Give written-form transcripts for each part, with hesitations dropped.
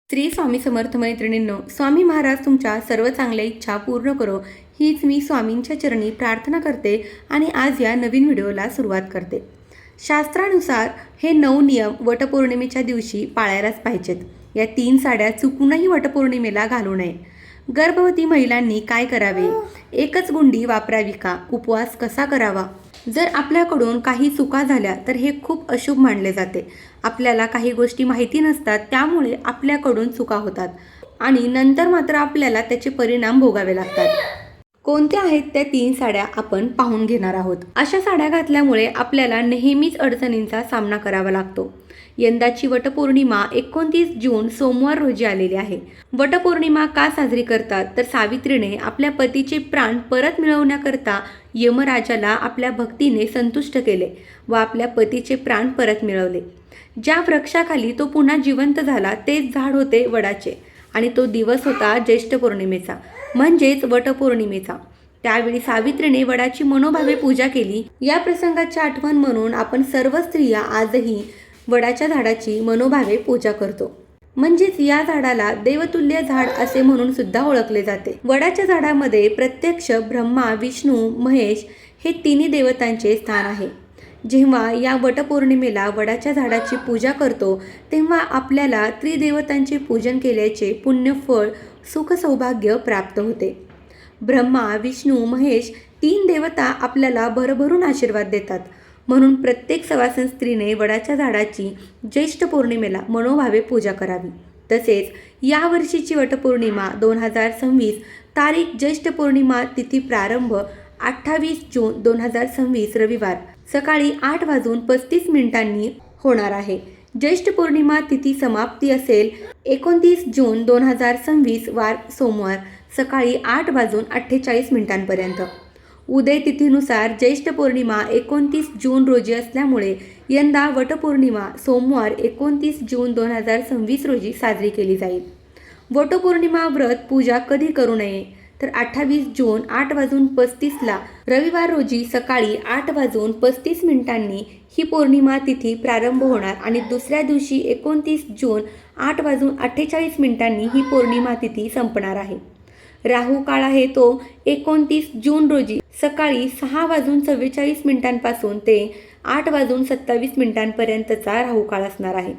श्री स्वामी समर्थ मैत्रिणींनो, स्वामी महाराज तुमच्या सर्व चांगल्या इच्छा पूर्ण करो हीच मी स्वामींच्या चरणी प्रार्थना करते आणि आज या नवीन व्हिडिओला सुरुवात करते। शास्त्रानुसार हे 9 नियम वटपौर्णिमेच्या दिवशी पाळायलाच पाहिजेत। या 3 साड्या चुकूनही वटपौर्णिमेला घालू नये। गर्भवती महिलांनी काय करावे? एकच गुंडी वापरावी का? उपवास कसा करावा? जर आपल्याकडून काही चुका झाल्या तर हे खूप अशुभ मानले जाते। आपल्याला काही गोष्टी माहिती नसतात, त्यामुळे आपल्याकडून चुका होतात आणि नंतर मात्र आपल्याला त्याचे परिणाम भोगावे लागतात। कोणत्या आहेत त्या 3 साड्या आपण पाहून घेणार आहोत। अशा साड्या घातल्यामुळे आपल्याला नेहमीच अडचणींचा सामना करावा लागतो। यंदाची वटपौर्णिमा 29 जून सोमवार रोजी आलेली आहे। वटपौर्णिमा का साजरी करतात तर सावित्रीने आपल्या पतीचे प्राण परत मिळवण्याकरता यमराजाला आपल्या भक्तीने संतुष्ट केले व आपल्या पतीचे प्राण परत मिळवले। ज्या वृक्षाखाली तो पुन्हा जिवंत झाला तेच झाड होते वडाचे आणि तो दिवस होता ज्येष्ठ पौर्णिमेचा म्हणजेच वटपौर्णिमेचा। त्यावेळी सावित्रीने वडाची मनोभावे पूजा केली। या प्रसंगाची आठवण म्हणून आपण सर्व स्त्रिया आजही वडाच्या झाडाची मनोभावे पूजा करतो। म्हणजेच या झाडाला देवतुल्य झाड असे म्हणून सुद्धा ओळखले जाते। वडाच्या झाडामध्ये प्रत्यक्ष ब्रह्मा, विष्णू, महेश हे तिन्ही देवतांचे स्थान आहे। जेव्हा या वटपौर्णिमेला वडाच्या झाडाची पूजा करतो तेव्हा आपल्याला त्रिदेवतांचे पूजन केल्याचे पुण्य फळ सुख सौभाग्य प्राप्त होते। ब्रह्मा, विष्णू, महेश 3 देवता आपल्याला भरभरून आशीर्वाद देतात। म्हणून प्रत्येक सवासण स्त्रीने वडाच्या झाडाची ज्येष्ठ पौर्णिमेला मनोभावे पूजा करावी। तसेच या वर्षीची वटपौर्णिमा 2026 तारीख ज्येष्ठ पौर्णिमा तिथी प्रारंभ 28 जून 2026 रविवार सकाळी 8:35 होणार आहे। ज्येष्ठ पौर्णिमा तिथी समाप्ती असेल 29 जून 2026 वार सोमवार सकाळी 8:48 पर्यंत। उदय तिथीनुसार ज्येष्ठ पौर्णिमा 29 जून रोजी असल्यामुळे यंदा वटपौर्णिमा सोमवार 29 जून 2026 रोजी साजरी केली जाईल। वटपौर्णिमा व्रत पूजा कधी करू नये तर 28 जून 8:35 रविवार रोजी सकाळी 8:35 ही पौर्णिमा तिथी प्रारंभ होणार आणि दुसऱ्या दिवशी 29 जून 8:48 ही पौर्णिमा तिथी संपणार आहे। राहू काळ आहे तो 29 जून रोजी सकाळी 6:44 पासून ते 8:27 पर्यंतचा राहू काळ असणार आहे।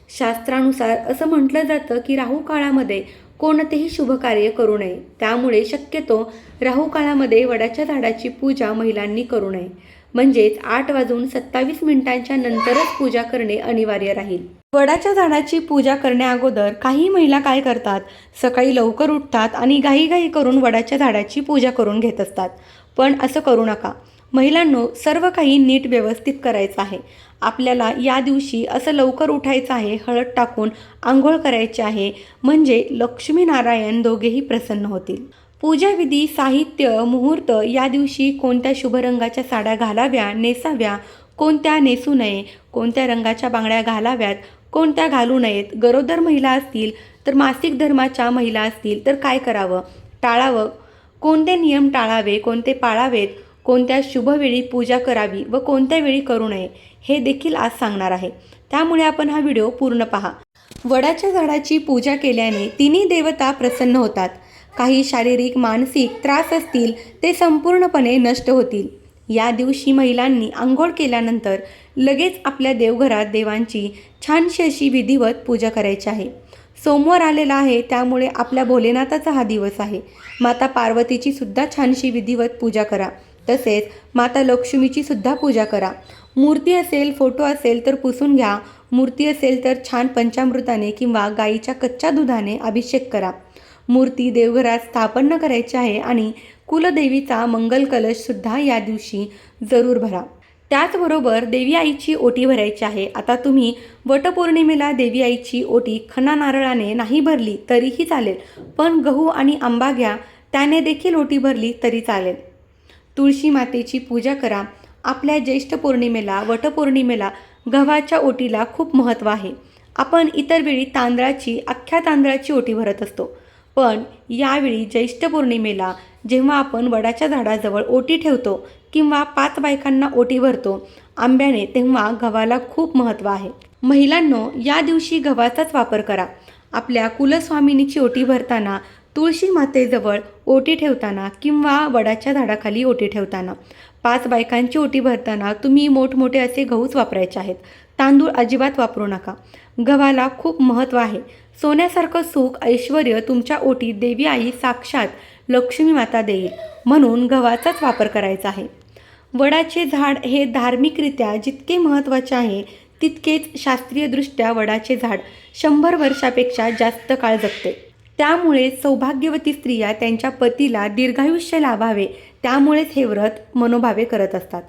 शास्त्रानुसार असं म्हटलं जातं की राहू काळामध्ये कोणतेही शुभ कार्य करू नये, त्यामुळे शक्यतो राहू काळामध्ये वडाच्या झाडाची पूजा महिलांनी करू नये। म्हणजेच 8:27 नंतरच पूजा करणे अनिवार्य राहील। वडाच्या झाडाची पूजा करण्याअगोदर काही महिला काय करतात, सकाळी लवकर उठतात आणि घाईघाई करून वडाच्या झाडाची पूजा करून घेत असतात। पण असं करू नका। महिलांनो, सर्व काही नीट व्यवस्थित करायचं आहे। आपल्याला या दिवशी असं लवकर उठायचं आहे, हळद टाकून आंघोळ करायची आहे, म्हणजे लक्ष्मी नारायण दोघेही प्रसन्न होतील। पूजाविधी, साहित्य, मुहूर्त, या दिवशी कोणत्या शुभ रंगाच्या साड्या घालाव्या, नेसाव्या, कोणत्या नेसू नये, कोणत्या रंगाच्या बांगड्या घालाव्यात, कोणत्या घालू नयेत, गरोदर महिला असतील तर मासिक धर्माच्या महिला असतील तर काय करावं, टाळावं, कोणते नियम टाळावे, कोणते पाळावेत, कोणत्या शुभवेळी पूजा करावी व कोणत्या वेळी करू नये हे देखील आज सांगणार आहे। त्यामुळे आपण हा व्हिडिओ पूर्ण पहा। वडाच्या झाडाची पूजा केल्याने तिन्ही देवता प्रसन्न होतात। काही शारीरिक मानसिक त्रास असतील ते संपूर्णपणे नष्ट होतील। या दिवशी महिलांनी आंघोळ केल्यानंतर लगेच आपल्या देवघरात देवांची छानशी अशी विधिवत पूजा करायची आहे। सोमवार आलेला आहे, त्यामुळे आपल्या भोलेनाथाचा हा दिवस आहे। माता पार्वतीची सुद्धा छानशी विधिवत पूजा करा। तसेच माता लक्ष्मीची सुद्धा पूजा करा। मूर्ती असेल, फोटो असेल तर पुसून घ्या। मूर्ती असेल तर छान पंचामृताने किंवा गाईच्या कच्च्या दुधाने अभिषेक करा। मूर्ती देवघरात स्थापन करायची आहे आणि कुलदेवीचा मंगल कलश सुद्धा या दिवशी जरूर भरा। त्याचबरोबर देवी आईची ओटी भरायची आहे। आता तुम्ही वटपौर्णिमेला देवी आईची ओटी खणा नारळाने नाही भरली तरीही चालेल, पण गहू आणि आंबा घ्या, त्याने देखील ओटी भरली तरी चालेल। तुळशी मातेची पूजा करा। आपल्या ज्येष्ठ पौर्णिमेला, वटपौर्णिमेला गव्हाच्या ओटीला खूप महत्त्व आहे। आपण इतर वेळी अख्ख्या तांदळाची ओटी भरत असतो, पण यावेळी ज्येष्ठ पौर्णिमेला जेव्हा आपण वडाच्या झाडाजवळ ओटी ठेवतो किंवा 5 बायकांना ओटी भरतो आंब्याने, तेव्हा गव्हाला खूप महत्त्व आहे। महिलांनो, या दिवशी गव्हाचाच वापर करा। आपल्या कुलस्वामिनीची ओटी भरताना, तुळशी मातेजवळ ओटी ठेवताना किंवा वडाच्या झाडाखाली ओटी ठेवताना, 5 बायकांची ओटी भरताना तुम्ही मोठमोठे असे गहूच वापरायचे आहेत. तांदूळ अजिबात वापरू नका. गव्हाला खूप महत्त्व आहे. सोन्यासारखं सुख ऐश्वर्य तुमच्या ओटीत देवी आई साक्षात लक्ष्मी माता देईल, म्हणून गव्हाचाच वापर करायचा आहे. वडाचे झाड हे धार्मिकरित्या जितके महत्त्वाचे आहे, तितकेच शास्त्रीयदृष्ट्या वडाचे झाड 100 वर्षापेक्षा जास्त काळ जगते. त्यामुळे सौभाग्यवती स्त्रिया त्यांच्या पतीला दीर्घायुष्य लाभावे, त्यामुळेच हे व्रत मनोभावे करत असतात.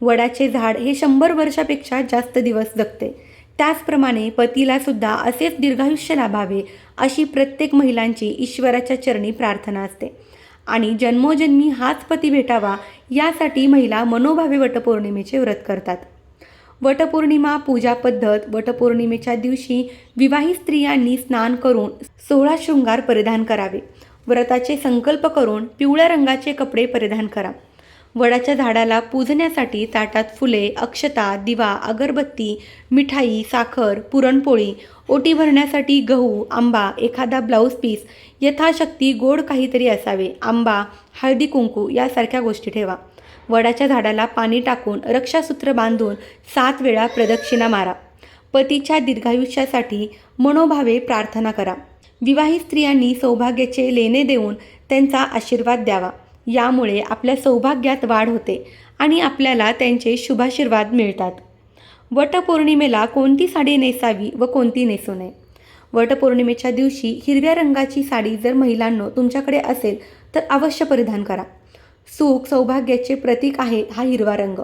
वडाचे झाड हे 100 वर्षापेक्षा जास्त दिवस जगते. त्याचप्रमाणे पतीला सुद्धा असेच दीर्घायुष्य लाभावे, अशी प्रत्येक महिलांची ईश्वराच्या चरणी प्रार्थना असते आणि जन्मोजन्मी हाच पती भेटावा, यासाठी महिला मनोभावे वटपौर्णिमेचे व्रत करतात. वटपौर्णिमा पूजा पद्धत. वटपौर्णिमेच्या दिवशी विवाहित स्त्रियांनी स्नान करून 16 शृंगार परिधान करावे. व्रताचे संकल्प करून पिवळ्या रंगाचे कपडे परिधान करा. वडाच्या झाडाला पूजण्यासाठी ताटात फुले, अक्षता, दिवा, अगरबत्ती, मिठाई, साखर, पुरणपोळी, ओटी भरण्यासाठी गहू, आंबा, एखादा ब्लाऊज पीस, यथाशक्ती गोड काहीतरी असावे. आंबा, हळदी कुंकू यासारख्या गोष्टी ठेवा. वडाच्या झाडाला पाणी टाकून रक्षासूत्र बांधून 7 वेळा प्रदक्षिणा मारा. पतीच्या दीर्घायुष्यासाठी मनोभावे प्रार्थना करा. विवाहित स्त्रियांनी सौभाग्याचे लेणे देऊन त्यांचा आशीर्वाद द्यावा. यामुळे आपल्या सौभाग्यात वाढ होते आणि आपल्याला त्यांचे शुभाशीर्वाद मिळतात. वटपौर्णिमेला कोणती साडी नेसावी व कोणती नेसू नये. वटपौर्णिमेच्या दिवशी हिरव्या रंगाची साडी जर महिलांनो तुमच्याकडे असेल तर अवश्य परिधान करा. सुख सौभाग्याचे प्रतीक आहे हा हिरवा रंग.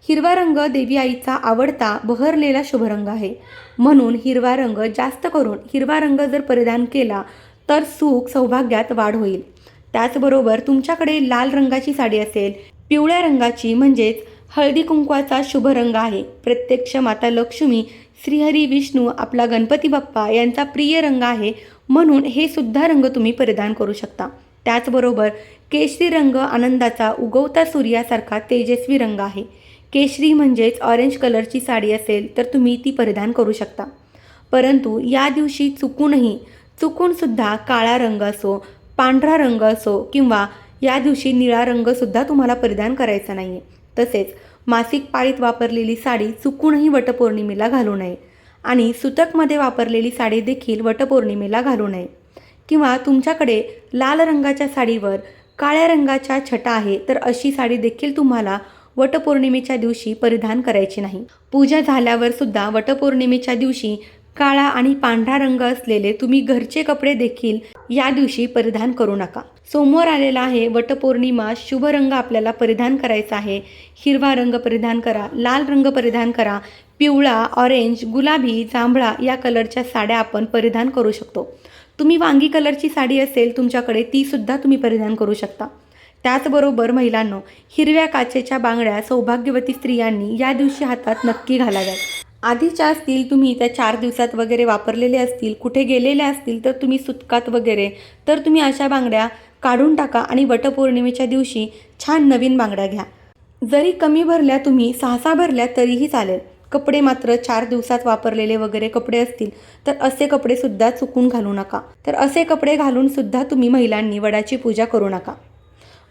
हिरवा रंग देवी आईचा आवडता बहरलेला शुभ रंग आहे, म्हणून हिरवा रंग जास्त करून हिरवा रंग जर परिधान केला तर सुख सौभाग्यात वाढ होईल. त्याचबरोबर तुमच्याकडे लाल रंगाची साडी असेल, पिवळ्या रंगाची म्हणजेच हळदी कुंकवाचा शुभ रंग आहे. प्रत्यक्ष माता लक्ष्मी, श्रीहरी विष्णू, आपला गणपती बाप्पा यांचा प्रिय रंग आहे, म्हणून हे सुद्धा रंग तुम्ही परिधान करू शकता. त्याचबरोबर केशरी रंग आनंदाचा, उगवता सूर्यासारखा तेजस्वी रंग आहे. केशरी म्हणजेच ऑरेंज कलरची साडी असेल तर तुम्ही ती परिधान करू शकता. परंतु या दिवशी चुकूनसुद्धा काळा रंग असो, पांढरा रंग असो किंवा या दिवशी निळा रंगसुद्धा तुम्हाला परिधान करायचा नाही आहे. तसेच मासिक पाळीत वापरलेली साडी चुकूनही वटपौर्णिमेला घालू नये आणि सुतकमध्ये वापरलेली साडी देखील वटपौर्णिमेला घालू नये. किंवा तुमच्याकडे लाल रंगाच्या साडीवर काळ्या रंगाच्या छटा आहे तर अशी साडी देखील तुम्हाला वटपौर्णिमेच्या दिवशी परिधान करायची नाही. पूजा झाल्यावर सुद्धा वटपौर्णिमेच्या दिवशी काळा आणि पांढरा रंग असलेले तुम्ही घरचे कपडे देखील या दिवशी परिधान करू नका. सोमवार आलेला आहे, वटपौर्णिमा, शुभ रंग आपल्याला परिधान करायचा आहे. हिरवा रंग परिधान करा, लाल रंग परिधान करा, पिवळा, ऑरेंज, गुलाबी, जांभळा या कलरच्या साड्या आपण परिधान करू शकतो. तुम्ही वांगी कलरची साडी असेल तुमच्याकडे ती सुद्धा तुम्ही परिधान करू शकता. त्याचबरोबर महिलांनो, हिरव्या काचेच्या बांगड्या सौभाग्यवती स्त्रियांनी या दिवशी हातात नक्की घालाव्यात. आधीच्या असतील, तुम्ही त्या 4 दिवसात वगैरे वापरलेले असतील, कुठे गेलेल्या असतील तर तुम्ही सुतकात वगैरे, तर तुम्ही अशा बांगड्या काढून टाका आणि वटपौर्णिमेच्या दिवशी छान नवीन बांगड्या घ्या. जरी कमी भरल्या, तुम्ही 6 भरल्या तरीही चालेल. कपडे मात्र 4 दिवसात वापरलेले वगैरे कपडे असतील तर असे कपडे सुद्धा चुकून घालू नका. तर असे कपडे घालून सुद्धा तुम्ही महिलांनी वडाची पूजा करू नका.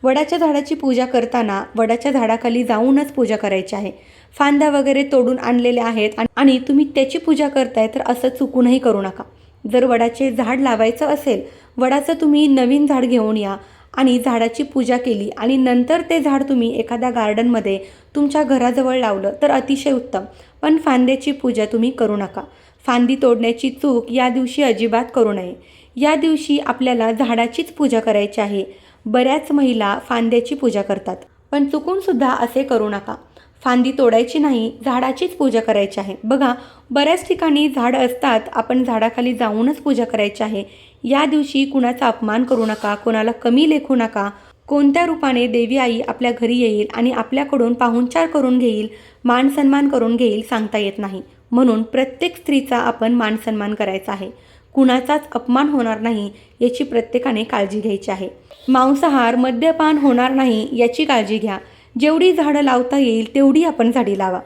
वडाच्या झाडाची पूजा करताना वडाच्या झाडाखाली जाऊनच पूजा करायची आहे. फांद्या वगैरे तोडून आणलेल्या आहेत आणि तुम्ही त्याची पूजा करताय तर असं चुकूनही करू नका. जर वडाचे झाड लावायचं असेल, वडाचं तुम्ही नवीन झाड घेऊन या आणि झाडाची पूजा केली आणि नंतर ते झाड तुम्ही एखाद्या गार्डनमध्ये तुमच्या घराजवळ लावलं तर अतिशय उत्तम. पण फांद्याची पूजा तुम्ही करू नका. फांदी तोडण्याची चूक या दिवशी अजिबात करू नये. या दिवशी आपल्याला झाडाचीच पूजा करायची आहे. बऱ्याच महिला फांद्याची पूजा करतात, पण चुकूनसुद्धा असे करू नका. फांदी तोडायची नाही, झाडाचीच पूजा करायची आहे. बघा, बऱ्याच ठिकाणी झाडं असतात, आपण झाडाखाली जाऊनच पूजा करायची आहे. या दिवशी कुणाचा अपमान करू नका, कोणाला कमी लेखू नका. कोणत्या रूपाने देवी आई आपल्या घरी येईल आणि आपल्याकडून पाहुणचार करून घेईल, मान सन्मान करून घेईल सांगता येत नाही. म्हणून प्रत्येक स्त्रीचा आपण मान सन्मान करायचा आहे. कुणाचाच अपमान होणार नाही याची प्रत्येकाने काळजी घ्यायची आहे. मांसाहार, मद्यपान होणार नाही याची काळजी घ्या. जेवढी झाडं लावता येईल तेवढी आपण झाडी लावा.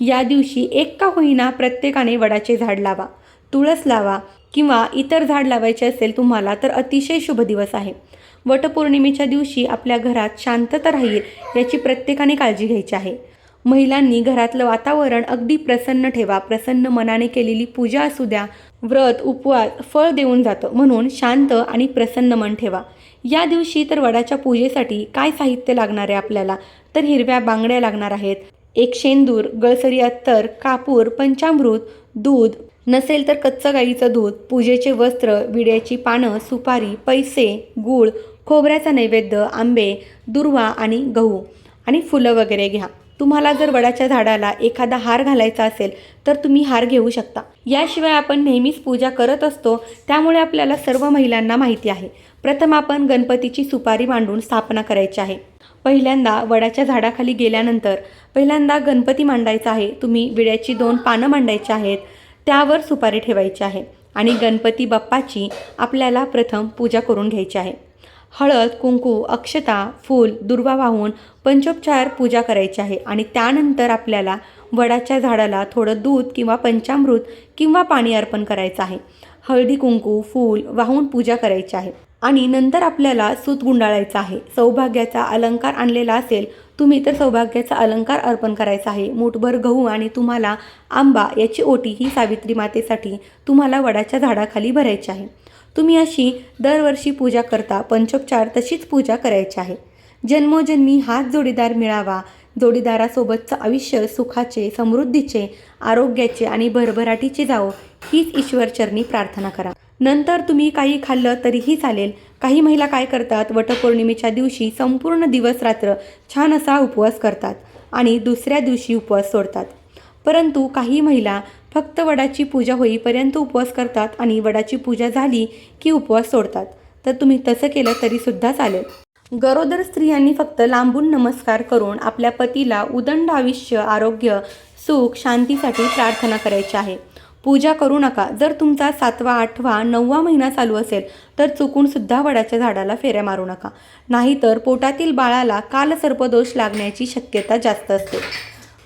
या दिवशी एक का होईना प्रत्येकाने वडाचे झाड लावा, तुळस लावा किंवा इतर झाड लावायचे असेल तुम्हाला तर अतिशय शुभ दिवस आहे. वटपौर्णिमेच्या दिवशी आपल्या घरात शांतता राहील याची प्रत्येकाने काळजी घ्यायची आहे. महिलांनी घरातलं वातावरण अगदी प्रसन्न ठेवा. प्रसन्न मनाने केलेली पूजा असू द्या, व्रत उपवास फळ देऊन जातं, म्हणून शांत आणि प्रसन्न मन ठेवा. या दिवशी तर वडाच्या पूजेसाठी काय साहित्य लागणार आहे आपल्याला, तर हिरव्या बांगड्या लागणार आहेत, एक शेंदूर, गळसरी अत्तर, कापूर, पंचामृत, दूध नसेल तर कच्चं गाईचं दूध, पूजेचे वस्त्र, विड्याची पानं, सुपारी, पैसे, गूळ, खोबऱ्याचा नैवेद्य, आंबे, दुर्वा आणि गहू आणि फुलं वगैरे घ्या. तुम्हाला जर वडाच्या झाडाला एखादा हार घालायचा असेल तर तुम्ही हार घेऊ शकता. याशिवाय आपण नेहमीच पूजा करत असतो, त्यामुळे आपल्याला सर्व महिलांना माहिती आहे. प्रथम आपण गणपतीची सुपारी मांडून स्थापना करायची आहे. पहिल्यांदा वडाच्या झाडाखाली गेल्यानंतर पहिल्यांदा गणपती मांडायचा आहे. तुम्ही विड्याची 2 पानं मांडायची आहेत, त्यावर सुपारी ठेवायची आहे आणि गणपती बाप्पाची आपल्याला प्रथम पूजा करून घ्यायची आहे. हळद, कुंकू, अक्षता, फूल, दुर्वा वाहून पंचोपचार पूजा करायची आहे आणि त्यानंतर आपल्याला वडाच्या झाडाला थोडं दूध किंवा पंचामृत किंवा पाणी अर्पण करायचं आहे. हळदी, कुंकू, फूल वाहून पूजा करायची आहे आणि नंतर आपल्याला सूत गुंडाळायचा आहे. सौभाग्याचा अलंकार आणलेला असेल तुम्ही तर सौभाग्याचा अलंकार अर्पण करायचा आहे. मूठभर गहू आणि तुम्हाला आंबा याची ओटी ही सावित्री मातेसाठी तुम्हाला वडाच्या झाडाखाली भरायची आहे. तुम्ही अशी दरवर्षी पूजा करता, पंचोपचार तशीच पूजा करायची आहे. जन्मोजन्मी हाच जोडीदार मिळावा, जोडीदारासोबतचं आयुष्य सुखाचे, समृद्धीचे, आरोग्याचे आणि भरभराटीचे जावो हीच ईश्वरचरणी प्रार्थना करा. नंतर तुम्ही काही खाल्लं तरीही चालेल. काही महिला काय करतात, वटपौर्णिमेच्या दिवशी संपूर्ण दिवस रात्र छान असा उपवास करतात आणि दुसऱ्या दिवशी उपवास सोडतात. परंतु काही महिला फक्त वडाची पूजा होईपर्यंत उपवास करतात आणि वडाची पूजा झाली की उपवास सोडतात. तर तुम्ही तसं केलं तरीसुद्धा चालेल. गरोदर स्त्रियांनी फक्त लांबून नमस्कार करून आपल्या पतीला उदंड आयुष्य, आरोग्य, सुख, शांतीसाठी प्रार्थना करायची आहे. पूजा करू नका. जर तुमचा 7वा, 8वा, 9वा महिना चालू असेल तर चुकूनसुद्धा वडाच्या झाडाला फेऱ्या मारू नका. नाहीतर पोटातील बाळाला कालसर्पदोष लागण्याची शक्यता जास्त असते.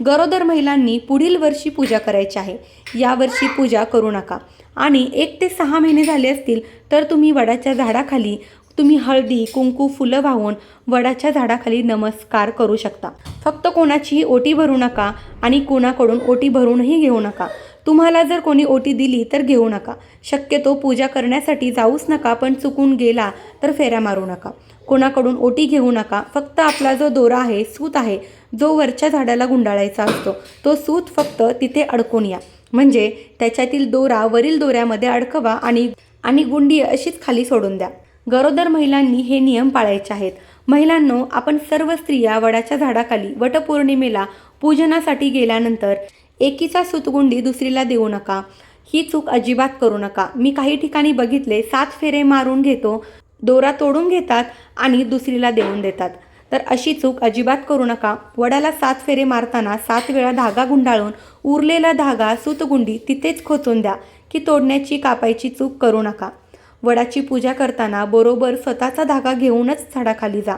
गरोदर महिलांनी पुढील वर्षी पूजा करायची आहे. यावर्षी पूजा करू नका. आणि 1 ते 6 महिने झाले असतील तर तुम्ही वडाच्या झाडाखाली तुम्ही हळदी, कुंकू, फुलं वाहून वडाच्या झाडाखाली नमस्कार करू शकता. फक्त कोणाचीही ओटी भरू नका आणि कोणाकडून ओटी भरूनही घेऊ नका. तुम्हाला जर कोणी ओटी दिली तर घेऊ नका. शक्यतो पूजा करण्यासाठी जाऊच नका, पण चुकून गेला तर फेऱ्या मारू नका. कोणाकडून ओटी घेऊ नका. फक्त आपला जो दोरा आहे, सूत आहे, जो वरच्या झाडाला गुंडाळायचा असतो तो सूत फक्त तिथे अडकून या. म्हणजे त्याच्यातील दोरा वरील दोऱ्यामध्ये अडकवा आणि गुंडी अशीच खाली सोडून द्या. गरोदर महिलांनी हे नियम पाळायचे आहेत. महिलांनो, आपण सर्व स्त्रिया वडाच्या झाडाखाली वटपौर्णिमेला पूजनासाठी गेल्यानंतर एकीचा सूतगुंडी दुसरीला देऊ नका. ही चूक अजिबात करू नका. मी काही ठिकाणी बघितले 7 फेरे मारून घेतो, दोरा तोडून घेतात आणि दुसरीला देऊन देतात. तर अशी चूक अजिबात करू नका. वडाला 7 फेरे मारताना 7 वेळा धागा गुंडाळून उरलेला धागा सूतगुंडी तिथेच खोचून द्या की तोडण्याची, कापायची चूक करू नका. वडाची पूजा करताना बरोबर स्वतःचा धागा घेऊनच झाडाखाली जा.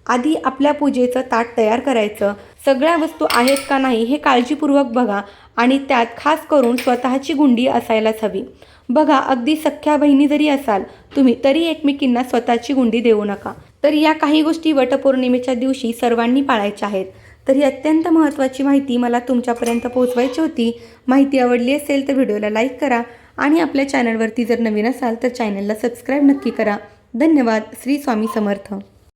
आधी आपल्या पूजेचं ताट तयार करायचं. सगळ्या वस्तू आहेत का नाही हे काळजीपूर्वक बघा आणि त्यात खास करून स्वतःची गुंडी असायलाच हवी. बघा, अगदी सख्या बहिणी जरी असाल तुम्ही तरी एकमेकींना स्वतःची गुंडी देऊ नका. तर या काही गोष्टी वटपौर्णिमेच्या दिवशी सर्वांनी पाळायच्या आहेत. तर ही अत्यंत महत्त्वाची माहिती मला तुमच्यापर्यंत पोहोचवायची होती. माहिती आवडली असेल तर व्हिडिओला लाईक करा आणि आपल्या चॅनलवरती जर नवीन असाल तर चॅनलला सबस्क्राईब नक्की करा. धन्यवाद. श्री स्वामी समर्थ.